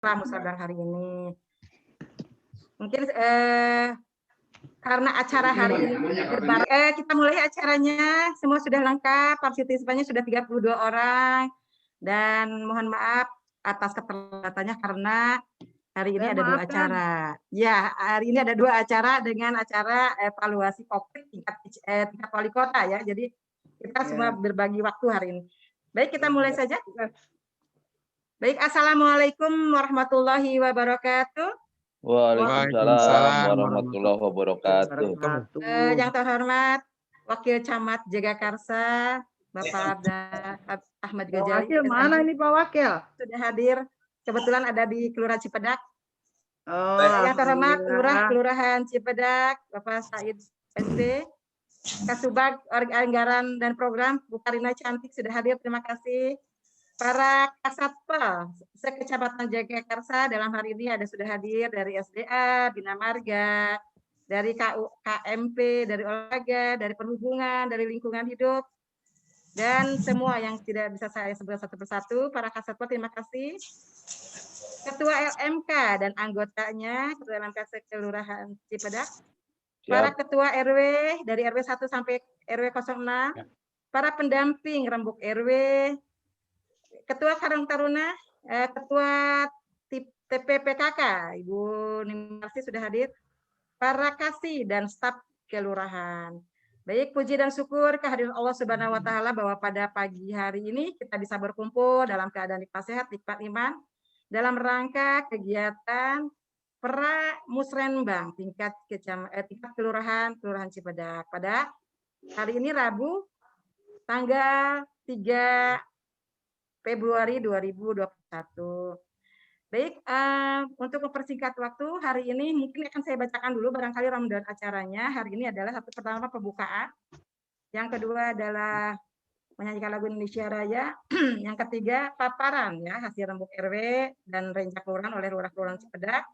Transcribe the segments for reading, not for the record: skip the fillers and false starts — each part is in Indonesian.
musyawarah hari ini. Mungkin karena acara hari ini kita mulai acaranya, semua sudah lengkap, partisipannya sudah 32 orang, dan mohon maaf atas keterlambatannya karena hari ini ada 2 acara. Ya, hari ini ada 2 acara dengan acara evaluasi COVID tingkat wali kota ya. Jadi kita semua berbagi waktu hari ini. Baik, kita mulai saja. Baik, assalamualaikum warahmatullahi wabarakatuh. Waalaikumsalam warahmatullahi wabarakatuh. Yang terhormat Wakil Camat Jagakarsa, Bapak Ahmad Ghazali. Wakil mana ini Pak Wakil? Sudah hadir. Kebetulan ada di Kelurahan Cipedak. Oh, yang terhormat Kelurahan Cipedak, Bapak Said SP. Kasubag Anggaran dan Program, Bu Karina Cantik sudah hadir. Terima kasih. Para Kasatpel sekecamatan Jagakarsa dalam hari ini sudah hadir dari SDA, Bina Marga, dari KMP, dari olahraga, dari perhubungan, dari lingkungan hidup, dan semua yang tidak bisa saya sebut satu persatu. Para Kasatpel, terima kasih. Ketua LMK dan anggotanya, Ketua LMK Kelurahan Cipedak, para Ketua RW dari RW 1 sampai RW 06, para pendamping rembuk RW, Ketua Karang Taruna, Ketua TPPKK, Ibu Nimarsi sudah hadir, para kasih dan staf kelurahan. Baik, puji dan syukur kehadiran Allah Subhanahu wa taala bahwa pada pagi hari ini kita bisa berkumpul dalam keadaan nikmat sehat, nikmat iman dalam rangka kegiatan Musrenbang tingkat kelurahan Cipedak pada hari ini Rabu tanggal 3 Februari 2021. Baik, untuk mempersingkat waktu, hari ini mungkin akan saya bacakan dulu barangkali rundown acaranya. Hari ini adalah pertama pembukaan, yang kedua adalah menyanyikan lagu Indonesia Raya, yang ketiga paparan ya hasil rembuk RW dan renca kelurahan oleh lurah kelurahan Cipedak.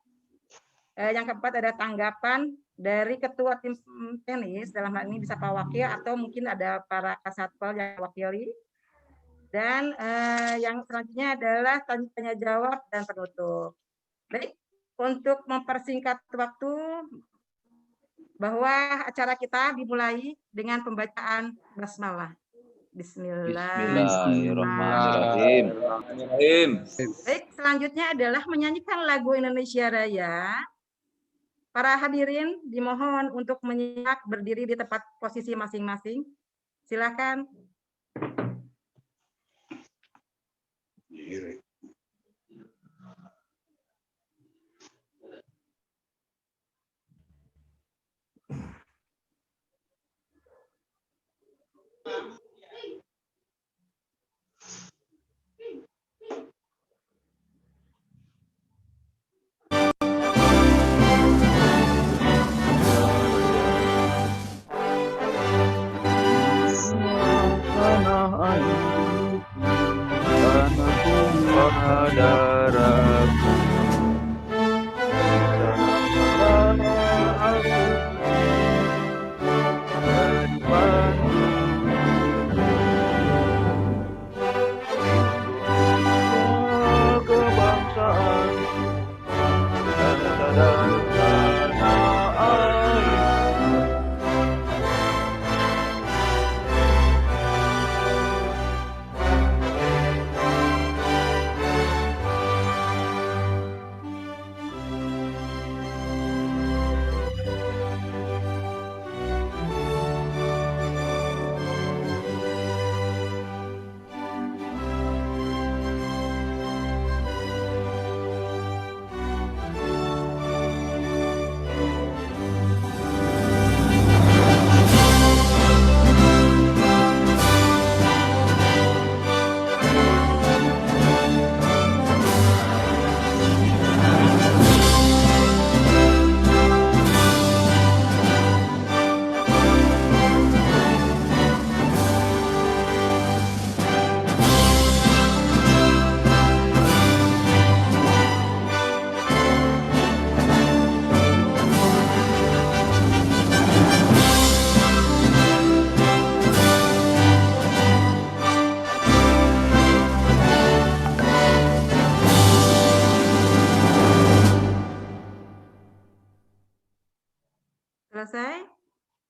Yang keempat ada tanggapan dari ketua tim tenis, dalam hal ini bisa Pak Wakil atau mungkin ada para kasatpel yang wakili. Dan yang selanjutnya adalah tanya jawab dan penutup. Baik, untuk mempersingkat waktu, bahwa acara kita dimulai dengan pembacaan basmalah. Bismillahirrahmanirrahim. Baik, selanjutnya adalah menyanyikan lagu Indonesia Raya. Para hadirin dimohon untuk menyiap berdiri di tempat posisi masing-masing. Silakan.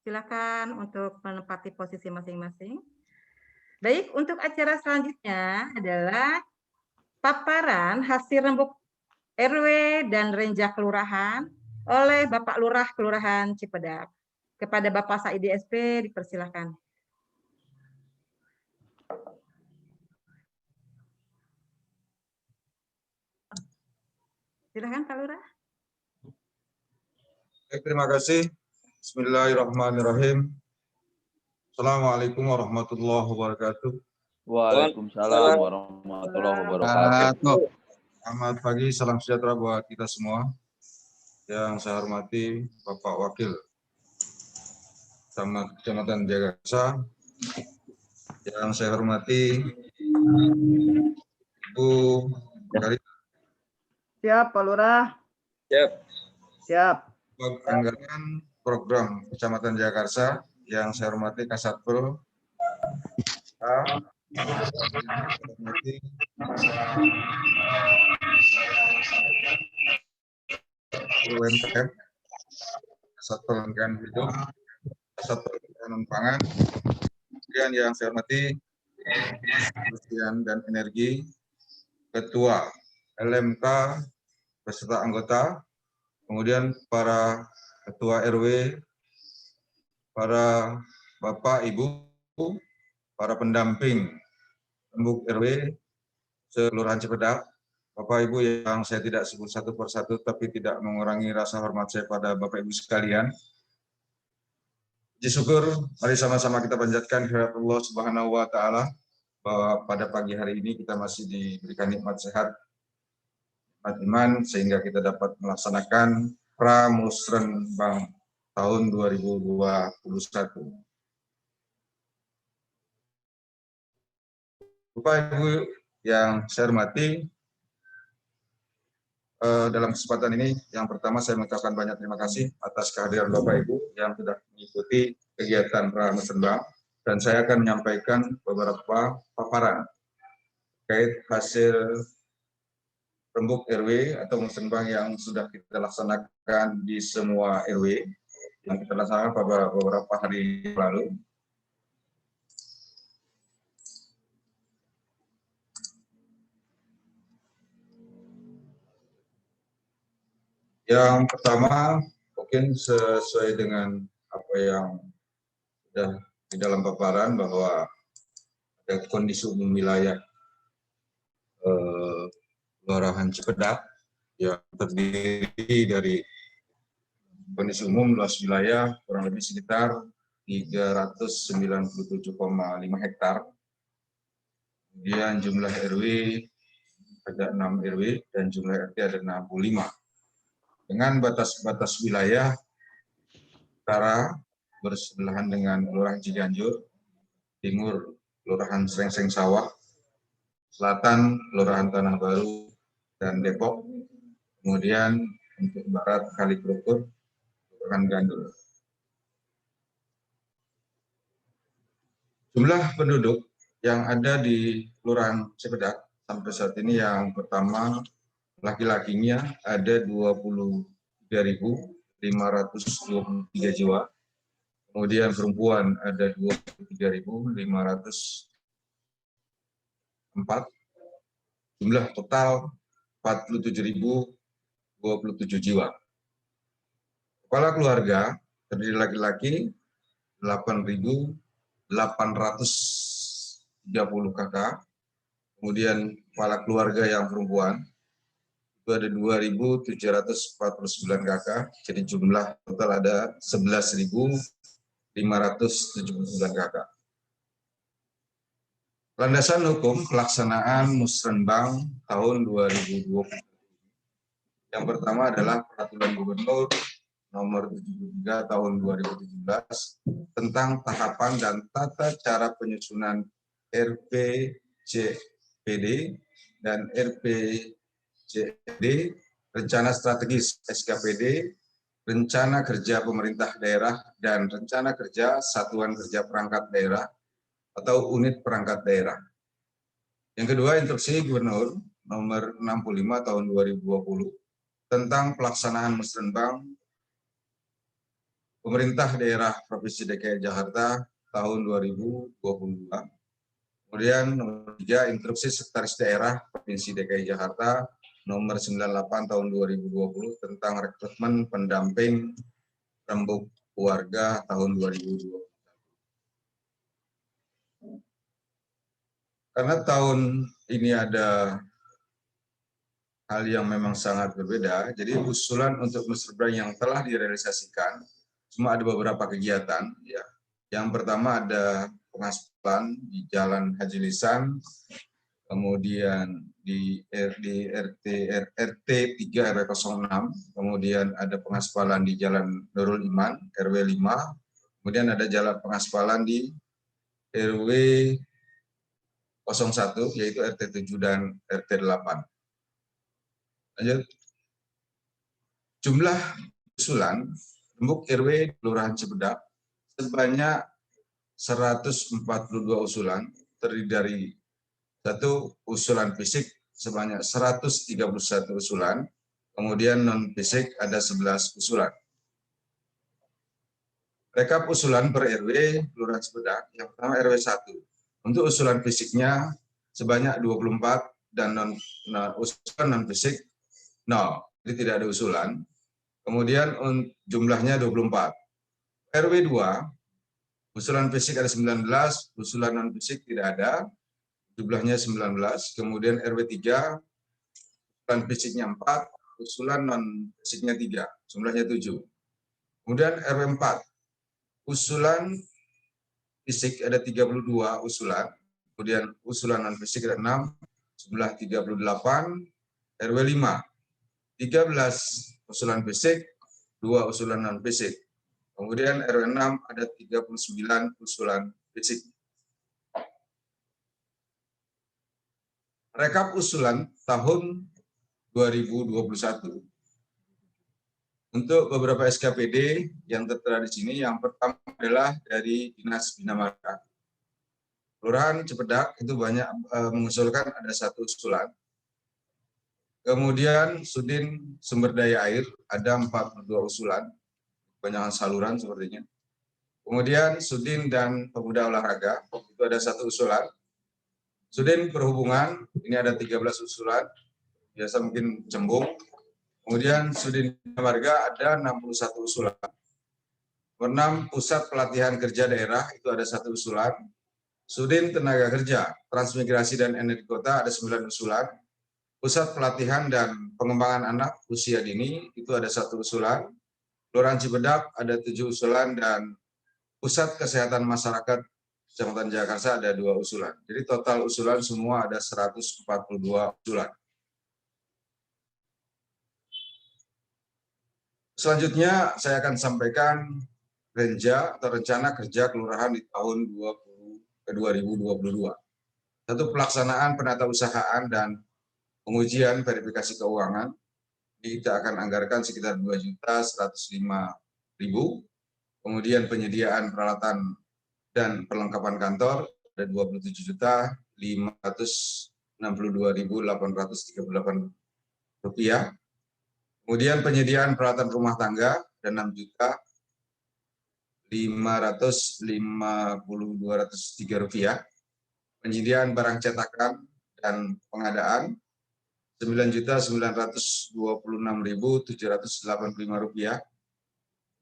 Silakan untuk menempati posisi masing-masing. Baik, untuk acara selanjutnya adalah paparan hasil rembuk RW dan Renja Kelurahan oleh Bapak Lurah Kelurahan Cipedak. Kepada Bapak Saidi SP, dipersilakan. Silakan Pak Lurah. Terima kasih. Bismillahirrahmanirrahim. Assalamualaikum warahmatullahi wabarakatuh. Waalaikumsalam warahmatullahi wabarakatuh. Selamat pagi, salam sejahtera buat kita semua. Yang saya hormati Bapak Wakil Camat Kecamatan Jagakarsa. Yang saya hormati Ibu Karina. Siap, Pak Lurah. Siap. Anggaran program Kecamatan Jagakarsa. Yang saya hormati Kasatpol. UMKM, Satpol Lingkungan Hidup, Satpol Ketahanan Pangan. Kemudian yang saya hormati Kementerian dan Energi, Ketua LMK beserta anggota, kemudian para Ketua RW, para Bapak Ibu, para pendamping rembuk RW Kelurahan Cipedak, Bapak Ibu yang saya tidak sebut satu persatu tapi tidak mengurangi rasa hormat saya pada Bapak Ibu sekalian. Puji syukur, mari sama-sama kita panjatkan kehadirat Allah Subhanahu wa taala bahwa pada pagi hari ini kita masih diberikan nikmat sehat, nikmat iman sehingga kita dapat melaksanakan Pramusrenbang tahun 2021. Bapak Ibu yang saya hormati, dalam kesempatan ini yang pertama saya mengucapkan banyak terima kasih atas kehadiran Bapak Ibu yang sudah mengikuti kegiatan Pramusrenbang, dan saya akan menyampaikan beberapa paparan terkait hasil rembuk RW atau musrenbang yang sudah kita laksanakan di semua RW yang kita laksanakan pada beberapa hari lalu. Yang pertama, mungkin sesuai dengan apa yang sudah di dalam paparan bahwa ada kondisi umum wilayah Kelurahan Cipedak yang terdiri dari kondisi umum luas wilayah kurang lebih sekitar 397,5 hektar. Kemudian jumlah RW ada 6 RW dan jumlah RT ada 65. Dengan batas-batas wilayah utara bersebelahan dengan Kelurahan Ciganjur, timur Kelurahan Srengseng Sawah, selatan Kelurahan Tanah Baru dan Depok, kemudian untuk barat Kali Krukut, Kelurahan Gandul. Jumlah penduduk yang ada di Kelurahan Cipedak sampai saat ini yang pertama laki-lakinya ada 23.523 jiwa, kemudian perempuan ada 23.504, jumlah total 47.027 jiwa. Kepala keluarga terdiri laki-laki 8.830 kakak, kemudian kepala keluarga yang perempuan itu ada 2.749 kakak, jadi jumlah total ada 11.579 kakak. Landasan hukum pelaksanaan musrenbang tahun 2020. Yang pertama adalah Peraturan Gubernur Nomor 73 Tahun 2017 tentang tahapan dan tata cara penyusunan RPJPD dan RPJD, Rencana Strategis SKPD, Rencana Kerja Pemerintah Daerah, dan Rencana Kerja Satuan Kerja Perangkat Daerah atau Unit Perangkat Daerah. Yang kedua, Instruksi Gubernur Nomor 65 Tahun 2020 tentang pelaksanaan musrenbang pemerintah daerah Provinsi DKI Jakarta tahun 2022. Kemudian nomor 3, Instruksi Sekretaris Daerah Provinsi DKI Jakarta nomor 98 tahun 2020 tentang rekrutmen pendamping rembuk keluarga tahun 2020. Karena tahun ini ada hal yang memang sangat berbeda, jadi usulan untuk musrembang yang telah direalisasikan cuma ada beberapa kegiatan. Ya. Yang pertama ada pengaspalan di Jalan Haji Lisan, kemudian di RT 3 RW 06, kemudian ada pengaspalan di Jalan Nurul Iman RW 5, kemudian ada jalan pengaspalan di RW 01 yaitu RT 7 dan RT 8. Lanjut. Jumlah usulan rembuk RW Kelurahan Cipedak sebanyak 142 usulan, terdiri dari 1 usulan fisik sebanyak 131 usulan, kemudian non fisik ada 11 usulan. Rekap usulan per RW Kelurahan Cipedak, yang pertama RW 1. Untuk usulan fisiknya sebanyak 24 dan usulan non fisik 0, jadi tidak ada usulan. Kemudian jumlahnya 24. RW 2, usulan fisik ada 19, usulan non fisik tidak ada, jumlahnya 19. Kemudian RW 3, usulan fisiknya 4, usulan non fisiknya 3, jumlahnya 7. Kemudian RW 4, usulan fisik ada 32 usulan, kemudian usulan non fisik ada 6, jumlah 38. RW 5, 13 usulan fisik, 2 usulan non fisik. Kemudian RW 6 ada 39 usulan fisik. Rekap usulan tahun 2021. Untuk beberapa SKPD yang tertera di sini, yang pertama adalah dari Dinas Bina Marga. Kelurahan Cipedak itu banyak mengusulkan ada 1 usulan. Kemudian Sudin Sumber Daya Air ada 42 usulan, kebanyakan saluran sepertinya. Kemudian Sudin dan Pemuda Olahraga itu ada 1 usulan. Sudin Perhubungan ini ada 13 usulan, biasa mungkin cembung. Kemudian Sudin Marga ada 61 usulan. Nomor 6, Pusat Pelatihan Kerja Daerah itu ada 1 usulan. Sudin Tenaga Kerja, Transmigrasi dan Energi Kota ada 9 usulan. Pusat Pelatihan dan Pengembangan Anak Usia Dini itu ada 1 usulan. Kelurahan Cipedak ada 7 usulan dan Pusat Kesehatan Masyarakat Kecamatan Jagakarsa ada 2 usulan. Jadi total usulan semua ada 142 usulan. Selanjutnya saya akan sampaikan renja atau rencana kerja kelurahan di tahun 2022. 1, pelaksanaan penatausahaan dan pengujian verifikasi keuangan. Kita akan anggarkan sekitar 2.105.000. Kemudian penyediaan peralatan dan perlengkapan kantor ada 27.562.838 rupiah. Kemudian penyediaan peralatan rumah tangga ada 6.552.203 rupiah. Penyediaan barang cetakan dan pengadaan 9.926.785 rupiah.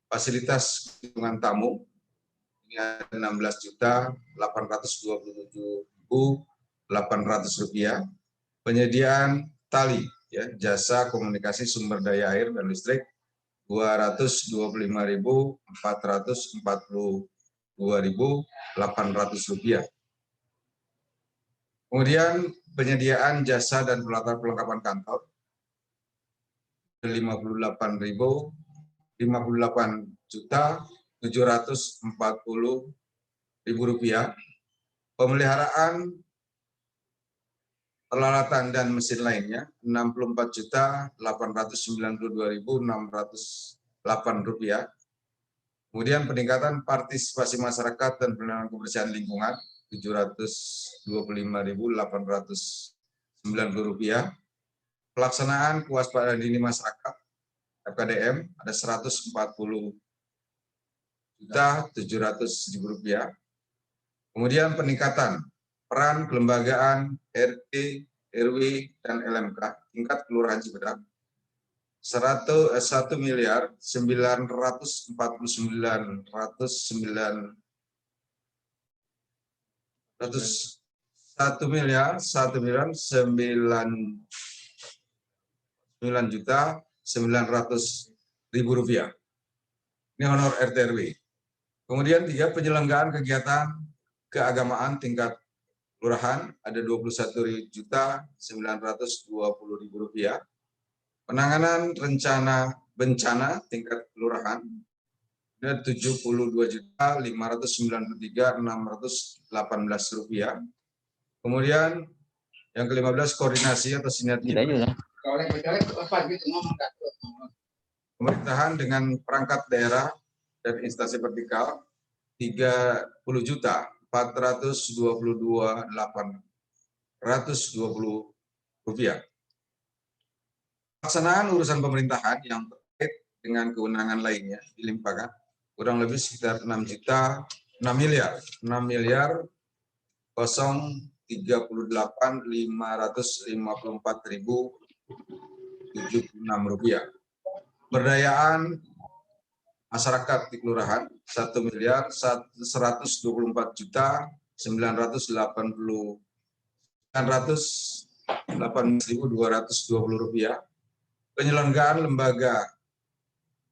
Fasilitas hitungan tamu ini ada 16.827.800 rupiah. Penyediaan tali, ya, jasa komunikasi sumber daya air dan listrik 225.442.800 rupiah. Kemudian penyediaan jasa dan perlengkapan kantor 58.740.000 rupiah. Pemeliharaan peralatan dan mesin lainnya 64.892.608 rupiah. Kemudian peningkatan partisipasi masyarakat dan penanganan kebersihan lingkungan 725.890 rupiah. Pelaksanaan kewaspadaan dini masyarakat FKDM ada 140 Rp700.000. Kemudian peningkatan peran kelembagaan RT, RW, dan LMK tingkat Kelurahan Cipedak 1.900.900.000 rupiah. Ini honor RT RW. Kemudian 3, penyelenggaraan kegiatan keagamaan tingkat kelurahan ada Rp21.920.000. Penanganan rencana bencana tingkat kelurahan ada Rp72.593.618. Kemudian yang ke-15, koordinasi atau sinergi pemerintahan dengan perangkat daerah dan instansi vertikal Rp30.422.820. Pelaksanaan urusan pemerintahan yang terkait dengan kewenangan lainnya dilimpahkan kurang lebih sekitar 6.038.554.076 rupiah. Pemberdayaan masyarakat di kelurahan 1.124.918.220 rupiah. Penyelenggaraan lembaga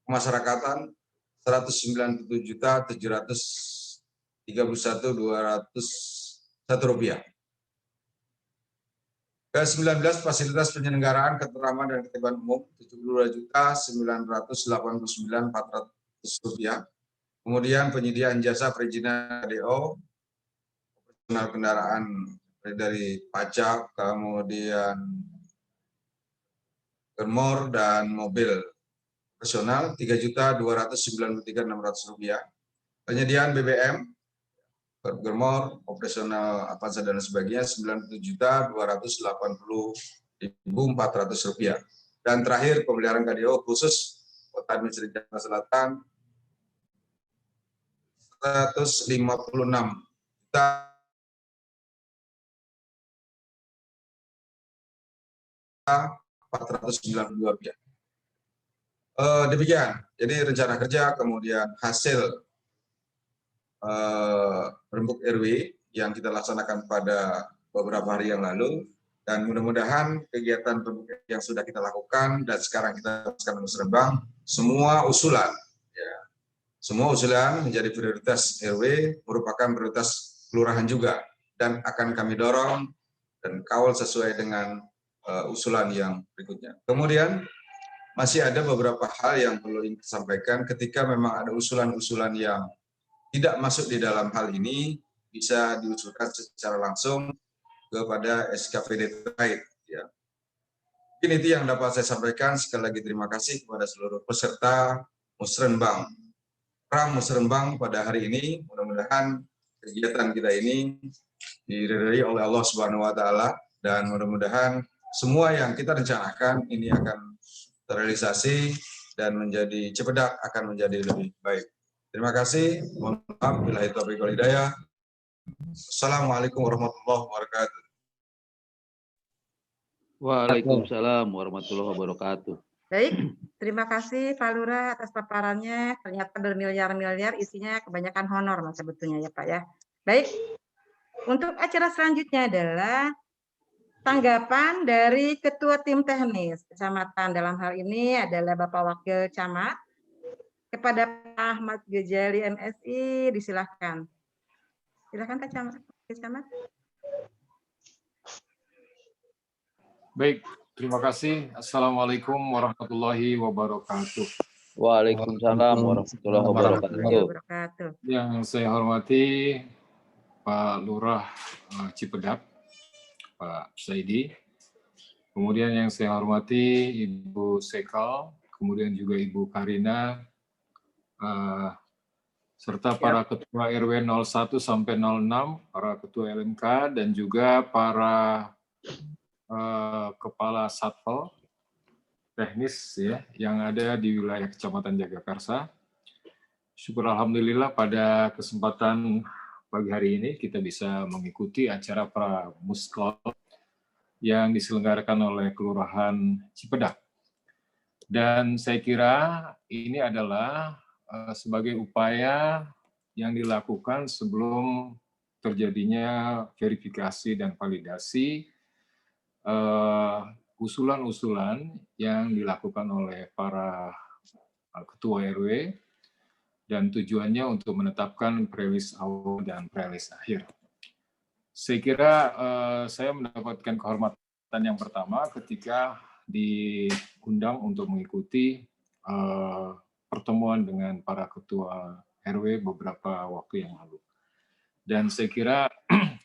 pemasyarakatan 197.731.201 rupiah. Ke-19, fasilitas penyelenggaraan ketentraman dan ketertiban umum 72.989.400 rupiah. Kemudian penyediaan jasa perizinan KDO, operasional kendaraan dari pajak, kemudian germor dan mobil operasional 3.293.600 rupiah. Penyediaan BBM, germor, operasional Avanza dan sebagainya 97.280.400 rupiah. Dan terakhir pemeliharaan KDO khusus Kota Administrasi Jakarta Selatan 156.492 rupiah. Demikian, jadi rencana kerja kemudian hasil rembuk RW yang kita laksanakan pada beberapa hari yang lalu, dan mudah-mudahan kegiatan rembuk yang sudah kita lakukan dan sekarang kita lakukan di Rembang, semua usulan menjadi prioritas RW, merupakan prioritas kelurahan juga, dan akan kami dorong dan kawal sesuai dengan usulan yang berikutnya. Kemudian masih ada beberapa hal yang perlu disampaikan ketika memang ada usulan-usulan yang tidak masuk di dalam hal ini, bisa diusulkan secara langsung kepada SKPD terkait. Ya. Mungkin itu yang dapat saya sampaikan. Sekali lagi terima kasih kepada seluruh peserta Musrenbang. Musrenbang pada hari ini, mudah-mudahan kegiatan kita ini diridhai oleh Allah Subhanahu wa Ta'ala, dan mudah-mudahan semua yang kita rencanakan ini akan terrealisasi dan menjadi Cipedak akan menjadi lebih baik. Terima kasih. Mohon maaf bila itu wal hidayah. Assalamualaikum warahmatullahi wabarakatuh. Waalaikumsalam warahmatullahi wabarakatuh. Baik, terima kasih Pak Lurah atas paparannya. Ternyata bermiliar-miliar, isinya kebanyakan honor mas sebetulnya ya Pak ya. Baik, untuk acara selanjutnya adalah tanggapan dari Ketua Tim Teknis Kecamatan. Dalam hal ini adalah Bapak Wakil Camat. Kepada Pak Ahmad Gejali MSI, disilahkan. Silakan Pak Camat. Baik, terima kasih. Assalamualaikum warahmatullahi wabarakatuh. Waalaikumsalam warahmatullahi wabarakatuh. Yang saya hormati Pak Lurah Cipedak, Pak Saidi. Kemudian yang saya hormati Ibu Sekal, kemudian juga Ibu Karina, serta para ketua RW 01 sampai 06, para ketua LMK, dan juga para kepala satpol teknis ya yang ada di wilayah Kecamatan Jagakarsa. Syukur Alhamdulillah pada kesempatan pagi hari ini kita bisa mengikuti acara Pramuskol yang diselenggarakan oleh Kelurahan Cipedak. Dan saya kira ini adalah sebagai upaya yang dilakukan sebelum terjadinya verifikasi dan validasi usulan-usulan yang dilakukan oleh para ketua RW dan tujuannya untuk menetapkan prelis awal dan prelis akhir. Saya kira saya mendapatkan kehormatan yang pertama ketika diundang untuk mengikuti pertemuan dengan para ketua RW beberapa waktu yang lalu. Dan saya kira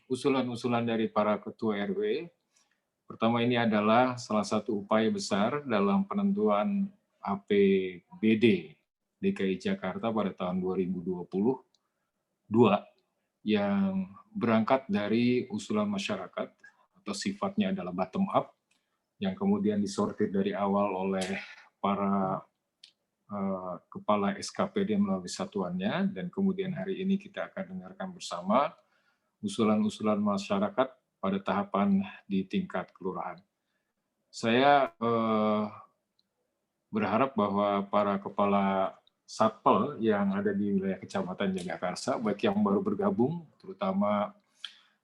usulan-usulan dari para ketua RW, pertama ini adalah salah satu upaya besar dalam penentuan APBD DKI Jakarta pada tahun 2022 yang berangkat dari usulan masyarakat atau sifatnya adalah bottom up yang kemudian disortir dari awal oleh para kepala SKPD melalui satuannya, dan kemudian hari ini kita akan dengarkan bersama usulan-usulan masyarakat pada tahapan di tingkat kelurahan. Saya berharap bahwa para kepala Satpel yang ada di wilayah Kecamatan Jagakarsa, baik yang baru bergabung, terutama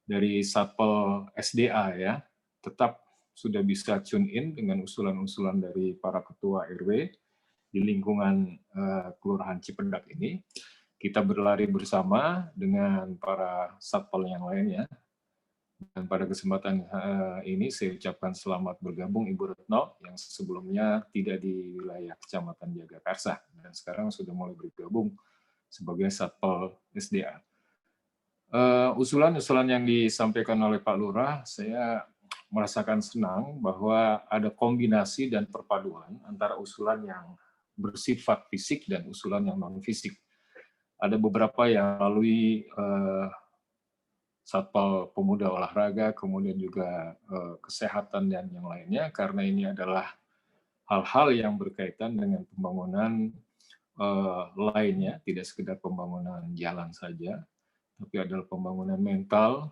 dari Satpel SDA ya, tetap sudah bisa tune in dengan usulan-usulan dari para ketua RW di lingkungan Kelurahan Cipedak ini. Kita berlari bersama dengan para Satpel yang lainnya. Dan pada kesempatan ini saya ucapkan selamat bergabung Ibu Retno yang sebelumnya tidak di wilayah Kecamatan Jagakarsa dan sekarang sudah mulai bergabung sebagai Satpel SDA. Usulan-usulan yang disampaikan oleh Pak Lurah, saya merasakan senang bahwa ada kombinasi dan perpaduan antara usulan yang bersifat fisik dan usulan yang non-fisik. Ada beberapa yang melalui Satpel Pemuda Olahraga, kemudian juga kesehatan dan yang lainnya, karena ini adalah hal-hal yang berkaitan dengan pembangunan lainnya, tidak sekedar pembangunan jalan saja, tapi adalah pembangunan mental,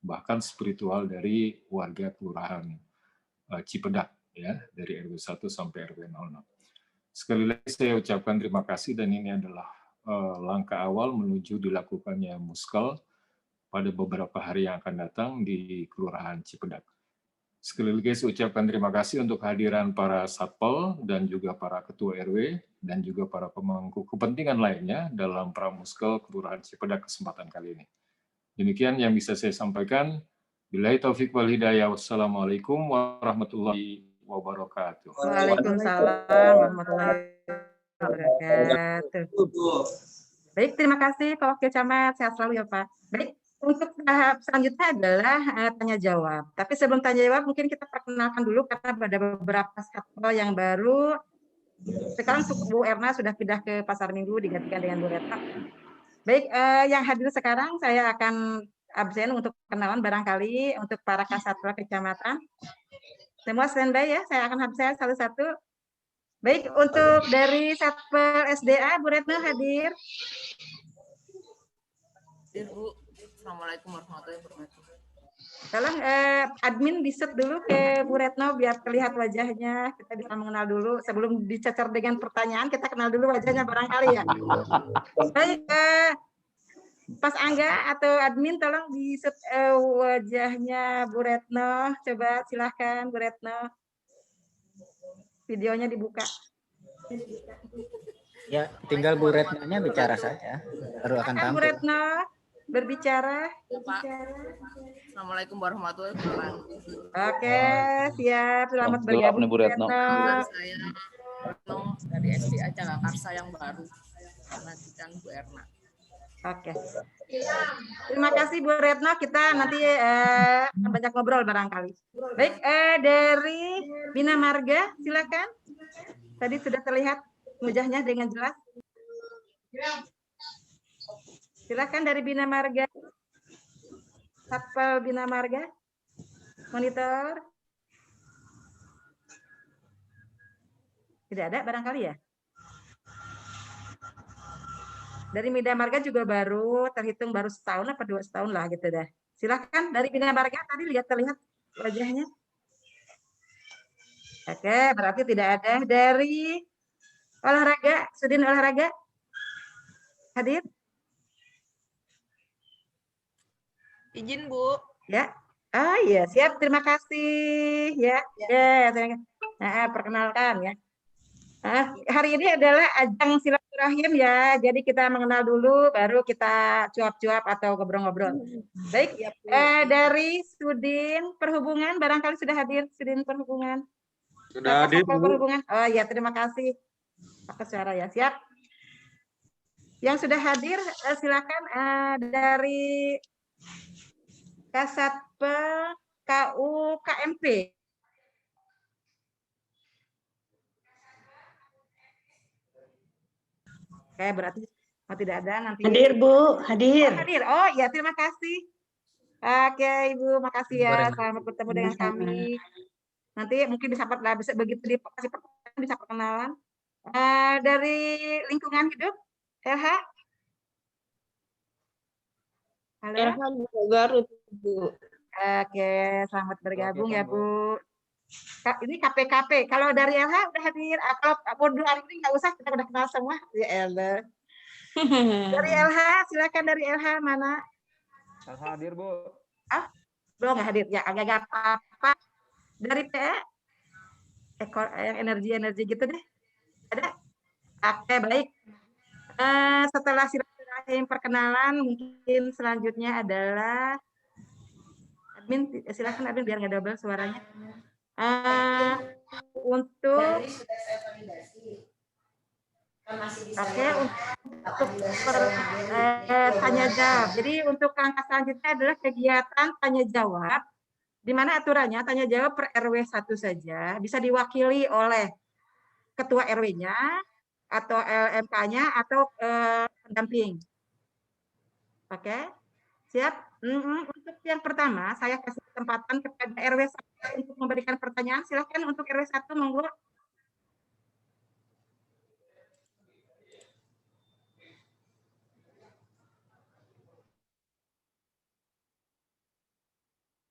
bahkan spiritual dari warga Kelurahan Cipedak, ya, dari RW 1 sampai RW 06. Sekali lagi saya ucapkan terima kasih, dan ini adalah langkah awal menuju dilakukannya Muskol pada beberapa hari yang akan datang di Kelurahan Cipedak. Sekali lagi saya ucapkan terima kasih untuk kehadiran para Satpel dan juga para Ketua RW dan juga para pemangku kepentingan lainnya dalam Pramuskol Kelurahan Cipedak kesempatan kali ini. Demikian yang bisa saya sampaikan. Billahi taufiq wal hidayah. Wassalamualaikum warahmatullahi wabarakatuh. Waalaikumsalam warahmatullahi wabarakatuh. Baik, terima kasih Pak Wakil Camat. Sehat selalu ya Pak. Baik. Untuk tahap selanjutnya adalah tanya jawab. Tapi sebelum tanya jawab, mungkin kita perkenalkan dulu karena ada beberapa satpel yang baru. Sekarang Bu Erna sudah pindah ke Pasar Minggu digantikan dengan Bu Retno. Baik, yang hadir sekarang saya akan absen untuk kenalan barangkali untuk para kasatpel kecamatan. Semua standby ya, saya akan absen satu-satu. Baik, untuk dari Satpel SDA, Bu Retno hadir. Hadir Bu. Assalamualaikum warahmatullahi wabarakatuh. Tolong admin di-set dulu ke Bu Retno biar terlihat wajahnya. Kita bisa mengenal dulu sebelum dicecer dengan pertanyaan, kita kenal dulu wajahnya barangkali ya. Baik, Pas Angga atau admin tolong di-set wajahnya Bu Retno. Coba silahkan Bu Retno. Videonya dibuka. Ya, tinggal Bu Retno-nya bicara saja. Baru akan tampil. Bu Retno berbicara. Assalamualaikum warahmatullahi wabarakatuh. Oke, siap. Selamat bergabung Bu Retno. Saya Retno dari SDA Jagakarsa yang baru. Nantikan Bu Erna. Oke. Terima kasih Bu Retno. Kita nanti akan banyak ngobrol barangkali. Baik, dari Bina Marga, silakan. Tadi sudah terlihat wajahnya dengan jelas. Silakan dari Bina Marga. Satpel Bina Marga. Monitor. Tidak ada barangkali ya? Dari Bina Marga juga baru, terhitung baru setahun apa 2 tahun lah gitu dah. Silahkan dari Bina Marga tadi terlihat wajahnya. Oke, berarti tidak ada. Dari olahraga, Sudin olahraga hadir? Izin Bu. Ya. Oh iya, siap. Terima kasih ya. Ya, perkenalkan ya. Hari ini adalah ajang silaturahim ya. Jadi kita mengenal dulu, baru kita cuap-cuap atau ngobrol-ngobrol. Baik, dari Sudin Perhubungan, barangkali sudah hadir Sudin Perhubungan. Sudah hadir. Perhubungan. Oh ya, terima kasih. Pakai suara ya, siap. Yang sudah hadir, silakan dari Kasatpel KU KMP. Oke, berarti tidak ada nanti. Hadir Bu, hadir. Hadir. Oh ya, terima kasih. Oke Ibu, makasih ya. Selamat bertemu dengan kami. Nanti mungkin bisa begitu dikasih pertanyaan bisa perkenalan. Dari lingkungan hidup, LH. Halo. LH Garut Bu. Oke, selamat bergabung ya Bu. Ini KPKP. Kalau dari LH udah hadir. Kalau modul hari ini nggak usah, kita udah kenal semua. Ya Allah. Dari LH, silakan dari LH mana? LH hadir Bu. Belum nggak hadir. Ya agak-agak apa? Dari PE, yang energi gitu deh. Ada? Oke, baik. Setelah silaturahim perkenalan, mungkin selanjutnya adalah admin. Silakan admin biar nggak double suaranya. Untuk tanya jawab. Jadi untuk langkah selanjutnya adalah kegiatan tanya jawab, di mana aturannya tanya jawab per RW 1 saja, bisa diwakili oleh ketua RW-nya atau LMK-nya atau pendamping. Oke, siap. Untuk yang pertama, saya kasih kesempatan kepada RW 1 untuk memberikan pertanyaan. Silakan untuk RW 1, monggo.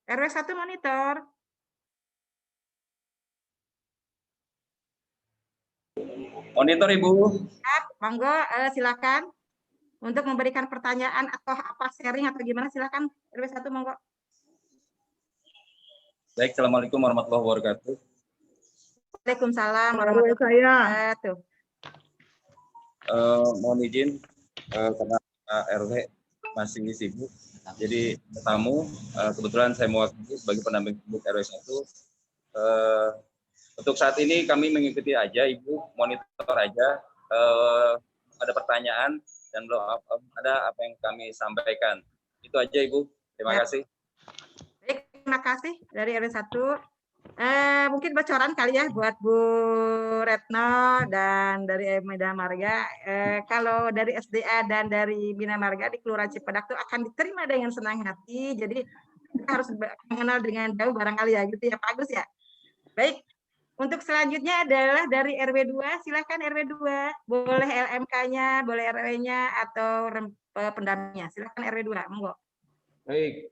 RW 1 monitor. Monitor Ibu. Siap, monggo silakan. Untuk memberikan pertanyaan atau apa sharing atau gimana, silakan RW 1 monggo. Baik, Assalamualaikum warahmatullahi wabarakatuh. Waalaikumsalam warahmatullahi wabarakatuh. Mohon izin karena RW masih sibuk, jadi tamu. Kebetulan saya mewakili sebagai pendamping RW 1. Untuk saat ini kami mengikuti aja, Ibu, monitor aja. Ada pertanyaan dan belum ada apa yang kami sampaikan. Itu aja, Ibu. Terima kasih. Baik, terima kasih dari RW 1. Mungkin bocoran kali ya buat Bu Retno dan dari Bina Marga. Kalau dari SDA dan dari Bina Marga di Kelurahan Cipedak itu akan diterima dengan senang hati. Jadi kita harus mengenal dengan jauh barangkali ya gitu ya Pak Agus ya. Baik. Untuk selanjutnya adalah dari RW 2, silakan RW 2. Boleh LMK-nya, boleh RW-nya, atau pendampingnya. Silakan RW 2, monggo. Baik,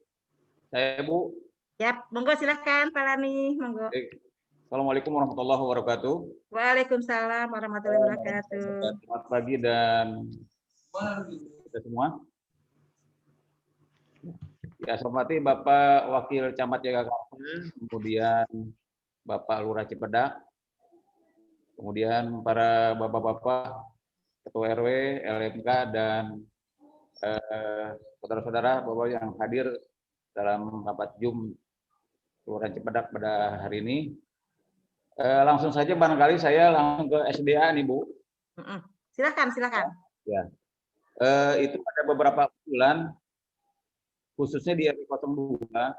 saya Bu. Ya, monggo silakan Pak Lani, monggo. Baik. Assalamualaikum warahmatullahi wabarakatuh. Waalaikumsalam warahmatullahi wabarakatuh. Selamat pagi dan kita semua. Ya, saya hormati Bapak Wakil Camat Jagakarsa, kemudian Bapak Lurah Cipedak, kemudian para bapak-bapak, ketua RW, LMK, dan saudara-saudara Bapak yang hadir dalam rapat Zoom Kelurahan Cipedak pada hari ini. Langsung saja barangkali saya langsung ke SDA nih Bu. Silakan. Ya, itu ada beberapa usulan, khususnya di RW 02.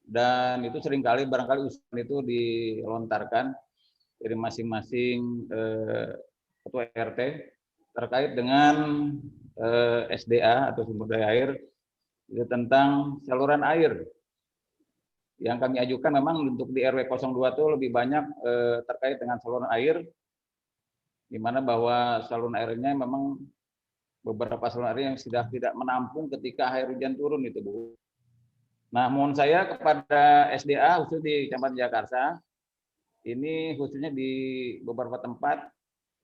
Dan itu seringkali barangkali usulan itu dilontarkan dari masing-masing ketua RT terkait dengan SDA atau sumber daya air, itu tentang saluran air. Yang kami ajukan memang untuk di RW 02 itu lebih banyak terkait dengan saluran air di mana bahwa saluran airnya memang beberapa saluran air yang sudah tidak menampung ketika air hujan turun itu, Bu. Nah, mohon saya kepada SDA khusus di Kecamatan Jakarta, ini khususnya di beberapa tempat,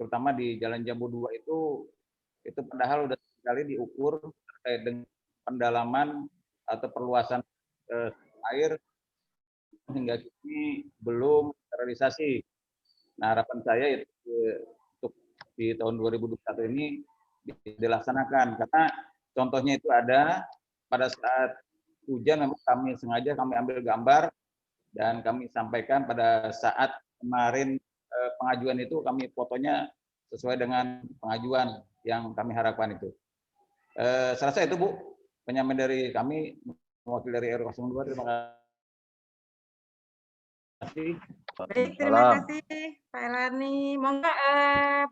terutama di Jalan Jambu 2 itu padahal sudah sekali diukur terkait dengan pendalaman atau perluasan air hingga kini belum terrealisasi. Nah, harapan saya itu untuk di tahun 2021 ini dilaksanakan, karena contohnya itu ada pada saat hujan memang kami ambil gambar dan kami sampaikan pada saat kemarin pengajuan itu kami fotonya sesuai dengan pengajuan yang kami harapkan itu. Saya rasa itu, Bu, penyampaian dari kami mewakili dari RW02. Terima kasih. Baik, terima kasih Pak Elani. Monggo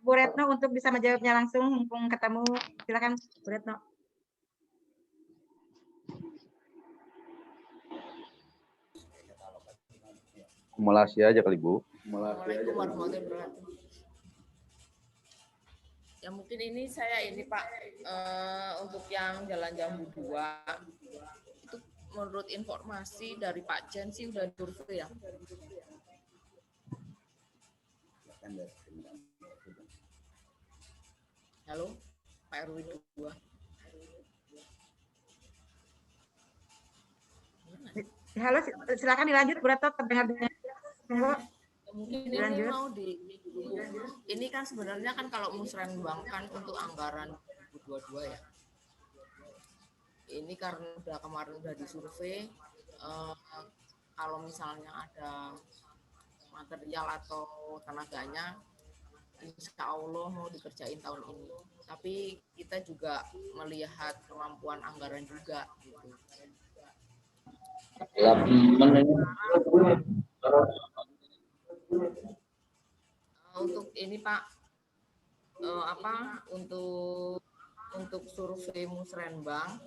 Bu Retno untuk bisa menjawabnya langsung mumpung ketemu. Silakan Bu Retno. Akumulasi aja kali, Bu. Assalamualaikum warahmatullahi wabarakatuh. Ya mungkin ini Pak, untuk yang Jalan Jambu 2 itu menurut informasi dari Pak Jen sih udah survei ya. Halo, Pak RW 2. Halo, silakan dilanjut Bu Retno, terdengar. Mungkin ini mau ini kan sebenarnya kan kalau musrenbang kan untuk anggaran 2022 ya. Ini karena kemarin udah disurvei, kalau misalnya ada material atau tenaganya, insya Allah mau dikerjain tahun ini. Tapi kita juga melihat kemampuan anggaran juga gitu. Untuk ini Pak, untuk survei musrenbang,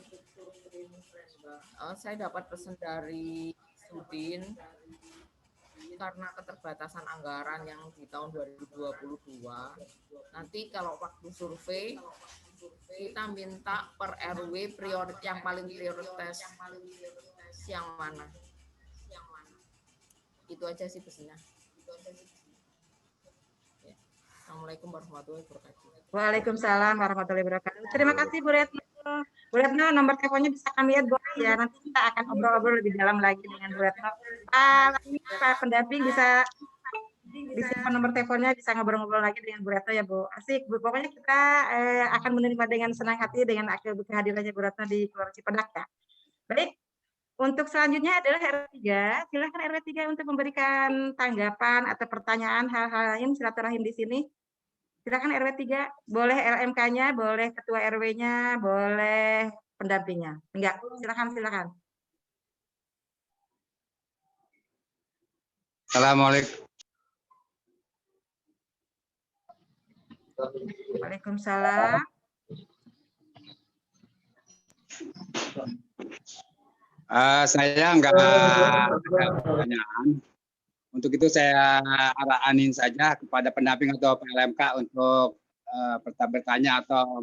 saya dapat pesan dari Sudin karena keterbatasan anggaran yang di tahun 2022. Nanti kalau waktu survei kita minta per RW yang paling prioritas yang mana. Itu aja sih pesannya. Assalamualaikum warahmatullahi wabarakatuh. Waalaikumsalam warahmatullahi wabarakatuh. Terima kasih Bu Retno. Bu Retno, nomor teleponnya bisa kami lihat boleh ya. Nanti kita akan obrol-obrol lebih dalam lagi dengan Bu Retno. Pak pendamping bisa nomor teleponnya, bisa ngobrol-ngobrol lagi dengan Bu Retno ya Bu. Asik Bu. Pokoknya kita akan menerima dengan senang hati dengan kehadirannya Bu Retno di Kelurahan Cipedak ya. Baik. Untuk selanjutnya adalah RW3. Silakan RW3 untuk memberikan tanggapan atau pertanyaan hal-hal lain silaturahim di sini. Silakan RW3, boleh LMK-nya, boleh ketua RW-nya, boleh pendampingnya. Enggak, silakan. Assalamualaikum. Waalaikumsalam. Saya enggak ada pertanyaan. Untuk itu saya arahin saja kepada pendamping atau PLMK untuk bertanya atau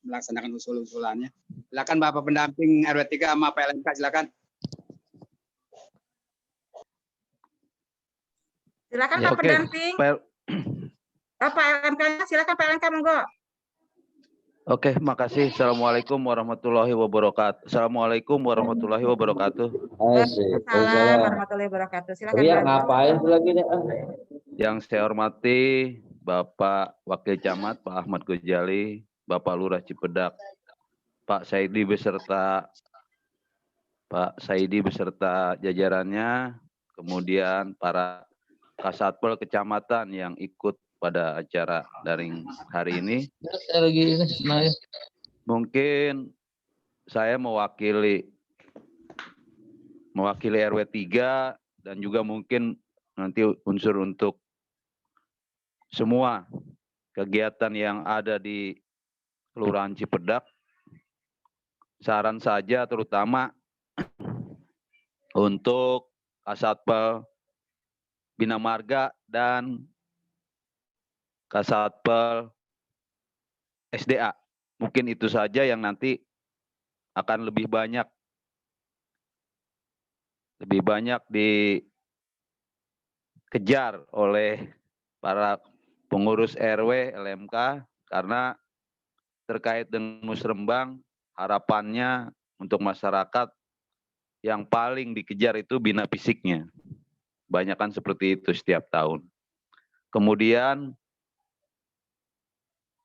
melaksanakan usul-usulannya. Silakan Bapak pendamping RW3 sama PLMK, silakan. Silakan ya, Pak pendamping. Pak PLMK-nya, silakan PLMK monggo. Oke, makasih. Assalamualaikum warahmatullahi wabarakatuh. Assalamualaikum warahmatullahi wabarakatuh. Assalamualaikum warahmatullahi wabarakatuh. Silakan. Ria ngapain lagi nih? Yang saya hormati Bapak Wakil Camat Pak Ahmad Gojali, Bapak Lurah Cipedak, Pak Saidi beserta jajarannya, kemudian para Kasatpol Kecamatan yang ikut pada acara daring hari ini. Mungkin saya mewakili RW3 dan juga mungkin nanti unsur untuk semua kegiatan yang ada di Kelurahan Cipedak. Saran saja terutama untuk Kasatpol Bina Marga dan Kasatpel, SDA. Mungkin itu saja yang nanti akan lebih banyak dikejar oleh para pengurus RW LMK karena terkait dengan musrembang, harapannya untuk masyarakat yang paling dikejar itu bina fisiknya. Banyakan seperti itu setiap tahun. Kemudian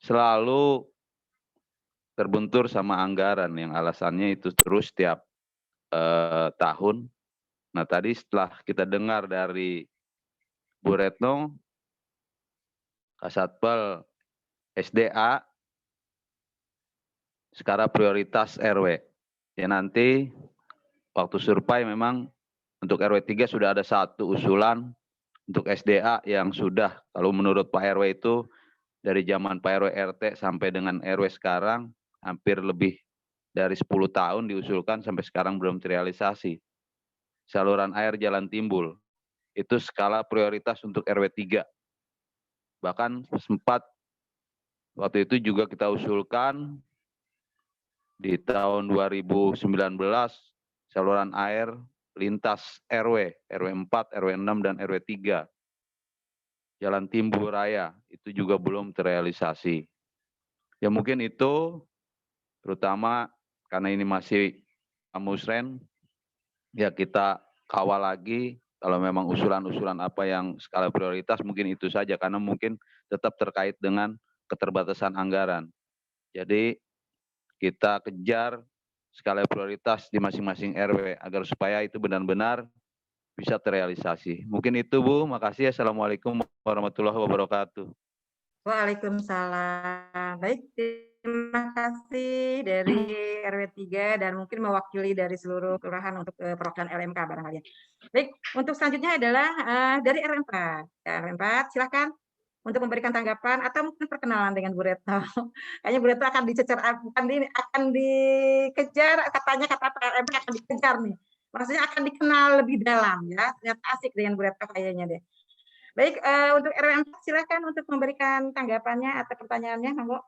selalu terbentur sama anggaran yang alasannya itu terus setiap tahun. Nah tadi setelah kita dengar dari Bu Retno, Kasatpel SDA, sekarang prioritas RW. Ya nanti waktu survei memang untuk RW 3 sudah ada satu usulan untuk SDA yang sudah, kalau menurut Pak RW itu dari zaman Pak RW RT sampai dengan RW sekarang hampir lebih dari 10 tahun diusulkan sampai sekarang belum terrealisasi. Saluran air Jalan Timbul, itu skala prioritas untuk RW 3. Bahkan sempat waktu itu juga kita usulkan di tahun 2019 saluran air lintas RW 4, RW 6, dan RW 3. Jalan Timbul Raya, itu juga belum terrealisasi. Ya mungkin itu, terutama karena ini masih musren, ya kita kawal lagi, kalau memang usulan-usulan apa yang skala prioritas mungkin itu saja, karena mungkin tetap terkait dengan keterbatasan anggaran. Jadi kita kejar skala prioritas di masing-masing RW agar supaya itu benar-benar bisa terrealisasi. Mungkin itu Bu, makasih. Assalamualaikum warahmatullahi wabarakatuh. Waalaikumsalam. Baik, terima kasih dari RW 3 dan mungkin mewakili dari seluruh kelurahan untuk perwakilan LMK barangkali. Baik, untuk selanjutnya adalah dari RW 4. Ya, RW 4, silakan untuk memberikan tanggapan atau mungkin perkenalan dengan Bu Retno. Kayaknya Bu Retno akan dicecer, akan dikejar, katanya kata RMK akan dikejar nih. Maksudnya akan dikenal lebih dalam ya. Ternyata asik dengan Bu Retno kayaknya deh. Baik, untuk RW 4 silakan untuk memberikan tanggapannya atau pertanyaannya, monggo.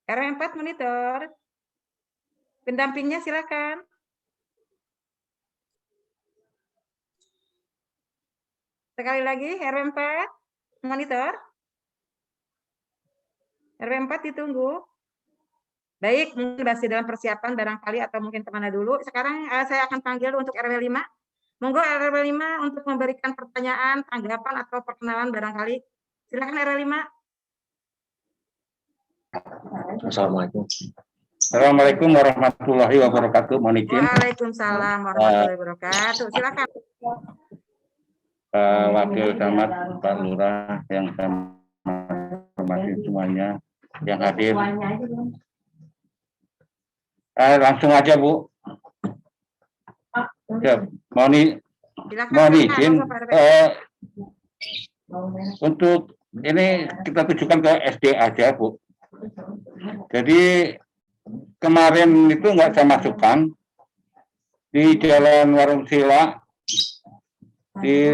RW 4 monitor. Pendampingnya silakan. Sekali lagi, RW 4 monitor. RW 4 ditunggu. Baik, mungkin masih dalam persiapan barangkali atau mungkin kemana dulu. Sekarang saya akan panggil untuk RW 5. Monggo RW 5 untuk memberikan pertanyaan, tanggapan, atau perkenalan barangkali. Silakan RW 5. Assalamualaikum. Assalamualaikum warahmatullahi wabarakatuh. Mohon izin. Waalaikumsalam warahmatullahi wabarakatuh. Silakan. Wakil Camat, Pak Lurah, yang saya hormati semuanya yang hadir. Langsung aja Bu. Ya, mohon izin untuk ini kita tujukan ke SD aja Bu. Jadi kemarin itu nggak saya masukkan di Jalan Warung Sila di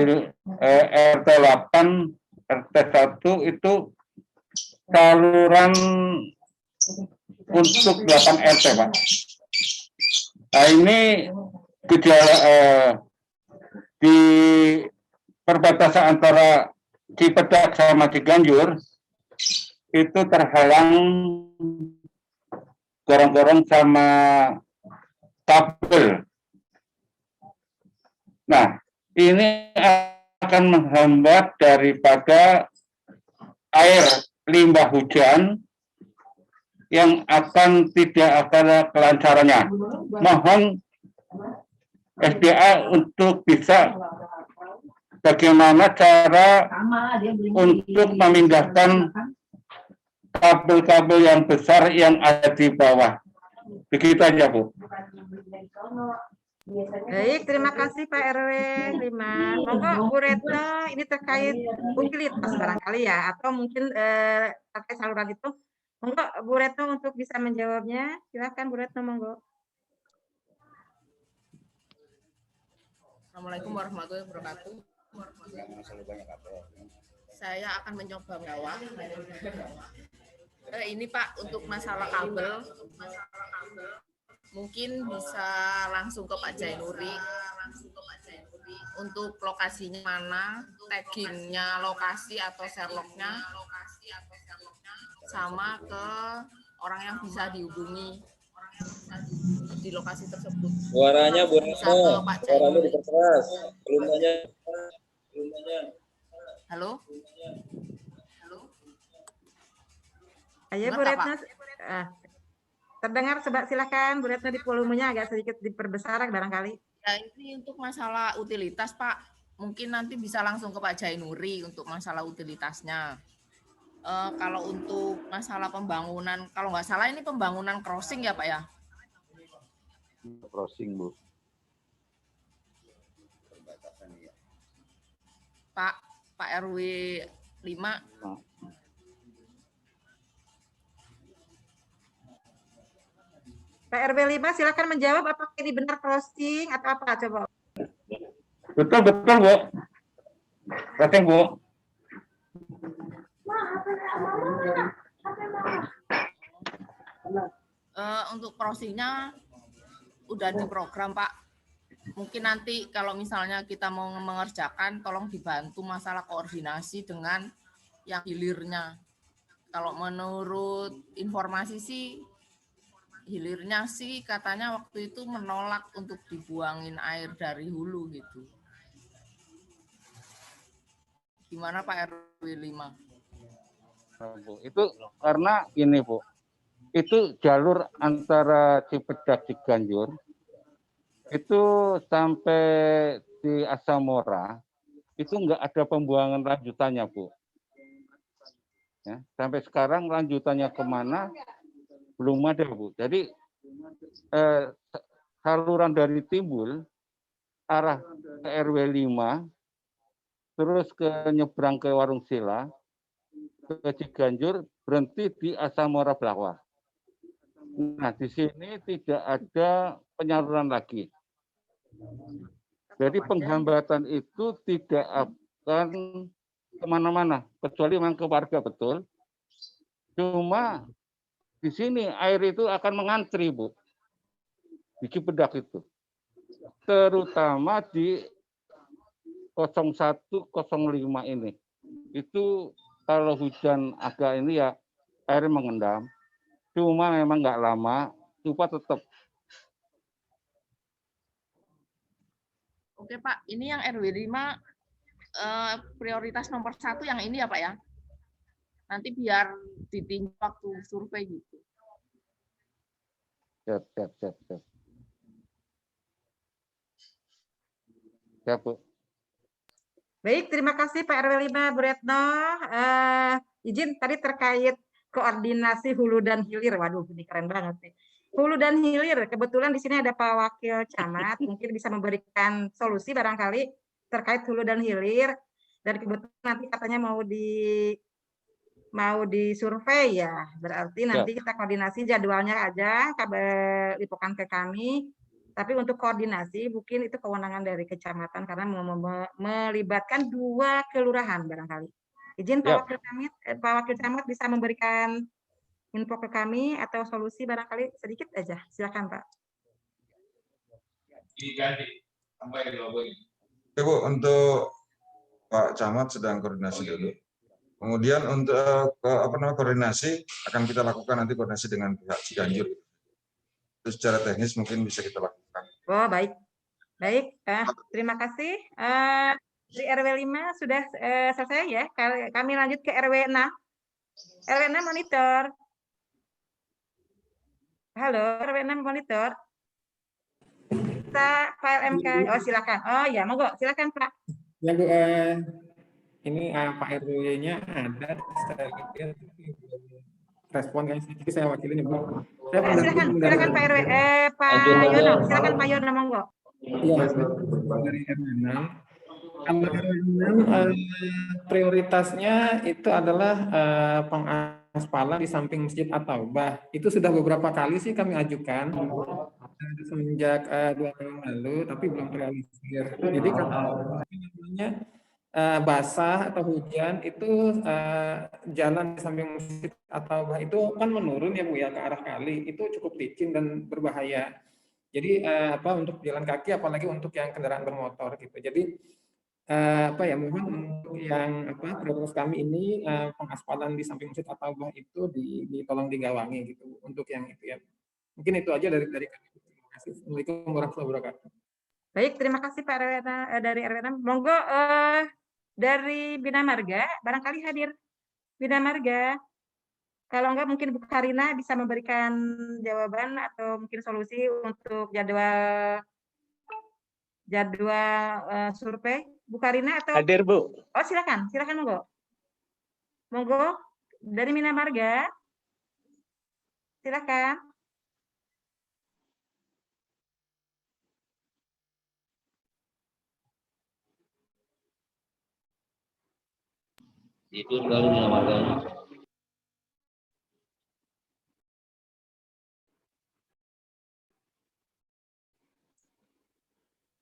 RT 8 RT 1 itu saluran untuk 8 RT Pak. Nah ini gejala di perbatasan antara Cipedak sama Ciganjur itu terhalang gorong-gorong sama kabel. Nah, ini akan menghambat daripada air limbah hujan yang akan tidak ada kelancarannya. Mohon SDA untuk bisa bagaimana cara untuk memindahkan kabel-kabel yang besar yang ada di bawah. Begitu aja, Bu. Baik, terima kasih Pak RW 5. Monggo Bu Retno, ini terkait utilitas barangkali ya, atau mungkin terkait saluran itu. Monggo Bu Retno untuk bisa menjawabnya. Silakan Bu Retno, monggo. Assalamualaikum warahmatullahi wabarakatuh. Saya akan mencoba menjawab. Ini Pak, untuk masalah kabel, mungkin bisa langsung ke Pak Jainuri. Untuk lokasinya mana, taggingnya lokasi atau Sherlock-nya, sama ke orang yang bisa dihubungi di lokasi tersebut. Suaranya Bu Bisa ke Pak suaranya Jainuri. diperkeras. Volumenya. Halo? Ayo Bu Dengar nggak, Retno. Terdengar, coba silakan Bu Retno, di volumenya agak sedikit diperbesar barangkali. Ya, ini untuk masalah utilitas, Pak. Mungkin nanti bisa langsung ke Pak Jainuri untuk masalah utilitasnya. Kalau untuk masalah pembangunan, kalau nggak salah ini pembangunan crossing ya, Pak ya? Crossing, Bu. Pak RW 5. Pak RW 5 silakan menjawab apakah ini benar crossing atau apa, coba. Betul, Bu. Crossing, Bu. Untuk crossingnya udah diprogram, Pak. Mungkin nanti kalau misalnya kita mau mengerjakan, tolong dibantu masalah koordinasi dengan yang hilirnya. Kalau menurut informasi sih, hilirnya sih katanya waktu itu menolak untuk dibuangin air dari hulu gitu. Gimana Pak RW 5? Bu, itu karena ini Bu, itu jalur antara Cipedak Ciganjur itu sampai di Asamora itu nggak ada pembuangan lanjutannya Bu. Ya, sampai sekarang lanjutannya kemana belum ada Bu. Jadi saluran dari Timbul arah ke RW 5 terus ke nyebrang ke Warung Sila ke Ciganjur berhenti di Asamora Blawah. Nah, di sini tidak ada penyaluran lagi. Jadi penghambatan itu tidak akan kemana-mana, kecuali memang ke warga, betul. Cuma di sini air itu akan mengantri, Bu. Di Cipedak itu. Terutama di 0105 ini. Itu kalau hujan agak ini ya air mengendam. Cuma memang nggak lama, lupa tetap. Oke Pak, ini yang RW 5 prioritas nomor 1 yang ini ya Pak ya? Nanti biar ditinjau waktu survei gitu. Siap. Siap, Bu. Baik, terima kasih Pak RW 5, Bu Retno. Izin tadi terkait koordinasi hulu dan hilir. Waduh, ini keren banget nih. Hulu dan hilir, kebetulan di sini ada Pak Wakil Camat, mungkin bisa memberikan solusi barangkali terkait hulu dan hilir. Dan kebetulan nanti katanya mau disurvei ya, berarti nanti kita koordinasi jadwalnya aja, lipokan ke kami. Tapi untuk koordinasi mungkin itu kewenangan dari kecamatan karena melibatkan 2 kelurahan barangkali. Izin Pak Wakil Camat bisa memberikan info ke kami atau solusi barangkali sedikit aja. Silakan Pak. Oke Bu, untuk Pak Camat sedang koordinasi dulu. Kemudian untuk koordinasi akan kita lakukan nanti koordinasi dengan pihak Ciganjur. Itu secara teknis mungkin bisa kita lakukan. Oh baik, terima kasih. Di RW 5 sudah selesai ya. Kami lanjut ke RW 6. RW 6 monitor. Halo, RW 6 monitor. Bisa file MK. Oh silakan. Oh ya, monggo. Silakan Pak. Ya Bu, ini Pak RW-nya ada. Saya lihat respon kan, jadi saya wakilin Bu. Silakan Pak RW. Pak Yono. Silakan Pak Yono, monggo. Iya, dari RW 6. Prioritasnya itu adalah pengaspalan di samping Masjid At-Taubah. Itu sudah beberapa kali sih kami ajukan. semenjak 2 tahun lalu, tapi belum terrealisir. Jadi kalau namanya basah atau hujan itu jalan di samping masjid At-Taubah itu kan menurun ya Bu ya ke arah kali, itu cukup licin dan berbahaya. Jadi untuk jalan kaki apalagi untuk yang kendaraan bermotor gitu. Jadi mohon untuk yang prioritas kami ini pengaspalan di samping masjid At-Taubah itu ditolong digawangi gitu untuk yang itu ya. Mungkin itu aja dari kami. Terima kasih. Assalamualaikum warahmatullahi wabarakatuh. Baik, terima kasih Pak Rwena dari RW6. Monggo dari Bina Marga, barangkali hadir Bina Marga. Kalau enggak mungkin Bu Karina bisa memberikan jawaban atau mungkin solusi untuk jadwal survei. Bu Karina atau hadir Bu. Oh silakan monggo. Monggo dari Bina Marga. Silakan. Itu sekali Bina Marganya.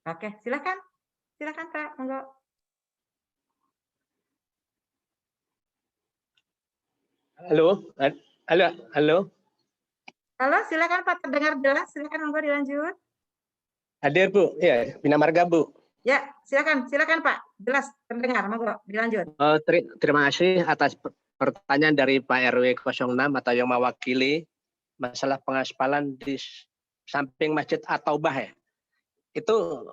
Oke, silakan Pak, monggo. Halo. Halo, silakan Pak, terdengar jelas. Silakan monggo dilanjut. Hadir Bu, ya Bina Marga Bu. Ya, silakan Pak, jelas terdengar, monggo dilanjut. Terima kasih atas pertanyaan dari Pak RW 06 atau yang mewakili masalah pengaspalan di samping Masjid At-Taubah ya. Itu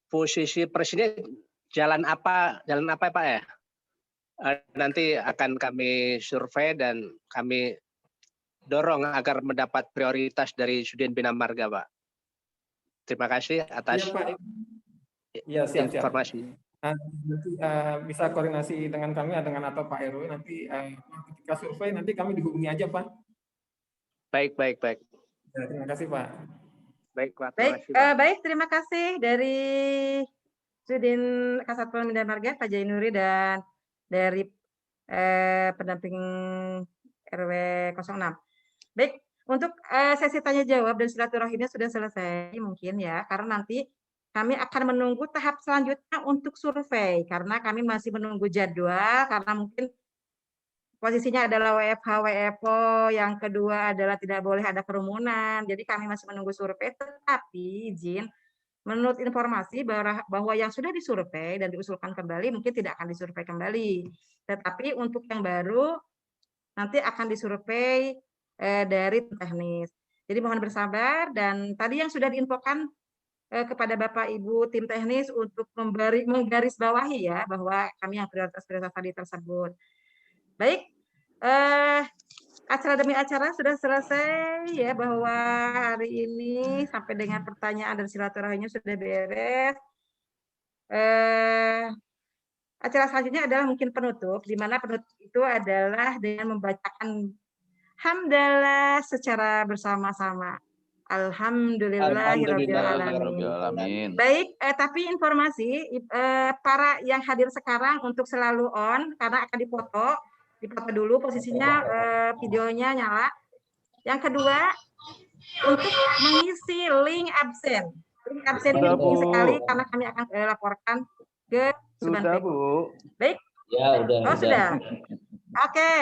posisi persisnya jalan apa Pak ya? Nanti akan kami survei dan kami dorong agar mendapat prioritas dari Sudin Bina Marga Pak. Terima kasih atas informasi. Nanti bisa koordinasi dengan kami dengan atau Pak RW nanti ketika survei nanti kami dihubungi aja Pak. Baik. Ya, terima kasih Pak. Baik Pak. Baik, terima kasih dari Sudin Kasatpol Bina Marga Pak Jainuri dan dari pendamping RW 06. Baik, untuk sesi tanya jawab dan silaturahimnya sudah selesai mungkin ya, karena nanti kami akan menunggu tahap selanjutnya untuk survei karena kami masih menunggu jadwal karena mungkin posisinya adalah WFH, WFO, yang kedua adalah tidak boleh ada kerumunan. Jadi kami masih menunggu survei, tetapi izin menurut informasi bahwa yang sudah disurvei dan diusulkan kembali mungkin tidak akan disurvei kembali. Tetapi untuk yang baru nanti akan disurvei dari teknis. Jadi mohon bersabar dan tadi yang sudah diinfokan kepada Bapak Ibu tim teknis untuk menggarisbawahi ya bahwa kami yang prioritas tadi tersebut. Baik, acara demi acara sudah selesai ya bahwa hari ini sampai dengan pertanyaan dan silaturahminya sudah beres. Acara selanjutnya adalah mungkin penutup, di mana penutup itu adalah dengan membacakan hamdalah secara bersama-sama. Alhamdulillahirabbil alamin. Baik, tapi informasi para yang hadir sekarang untuk selalu on karena akan difoto dulu posisinya videonya nyala. Yang kedua untuk mengisi link absen. Link absen ini penting sekali karena kami akan laporkan ke Sudah Bu. Baik. Ya, udah. Oh, sudah. Oke.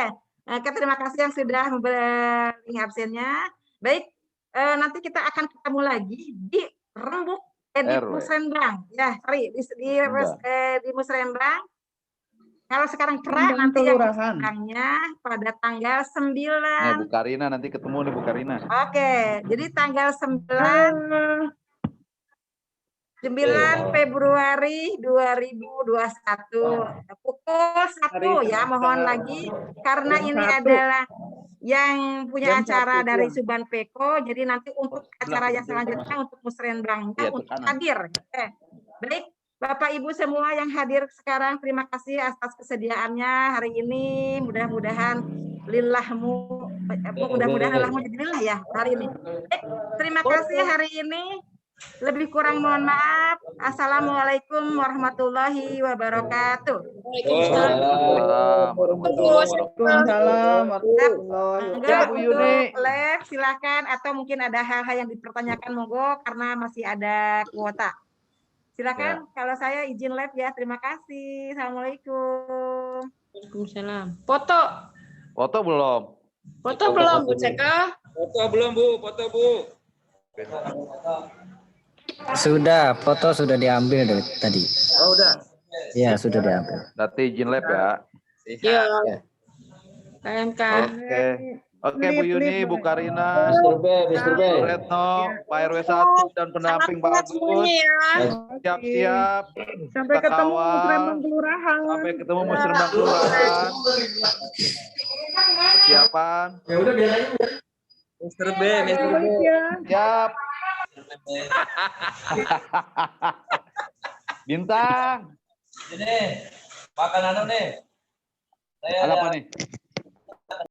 Terima kasih yang sudah memberi link absennya. Baik, nanti kita akan ketemu lagi di Rembuk di Musrembang. Ya, sorry, di Musrembang. Kalau sekarang nanti yang Musrembangnya pada tanggal 9. Bu Karina nanti ketemu nih Bu Karina. Oke, jadi tanggal 9 Februari 2021 pukul 1 ya, mohon lagi karena ini adalah yang punya acara dari Suban Peko, jadi nanti untuk acara yang selanjutnya untuk musrenbangnya untuk hadir. Baik, Bapak Ibu semua yang hadir sekarang, terima kasih atas kesediaannya hari ini. Mudah-mudahan lillahmu, mudah-mudahan Allahmu jadi lillah ya hari ini. Terima kasih hari ini. Lebih kurang mohon maaf. Assalamualaikum warahmatullahi wabarakatuh. Waalaikumsalam warahmatullahi wabarakatuh. Enggak, Bu Yuni. live silakan atau mungkin ada hal-hal yang dipertanyakan monggo karena masih ada kuota. Silakan kalau saya izin live ya. Terima kasih. Assalamualaikum. Waalaikumsalam. Foto. Foto belum? Foto belum, Bu Ceka? Foto belum, Bu. Foto, Bu. Sudah, foto sudah diambil dari tadi. Oh, udah. Iya, sudah diambil. Nanti izin lab ya. Iya. KMK. Oke, Bu Yuni, Bu Karina, Bu Retno, Pak RW 1 dan pendamping Pak Agus. Siap-siap. Sampai Kita ketemu kawal. Musrembang Kelurahan. Sampai ketemu Musrembang Kelurahan. Persiapan. Ya udah biar aja. Mr. B, Mr. B. Siap. Bintang. Ini makan anu nih. Saya Ada apa nih?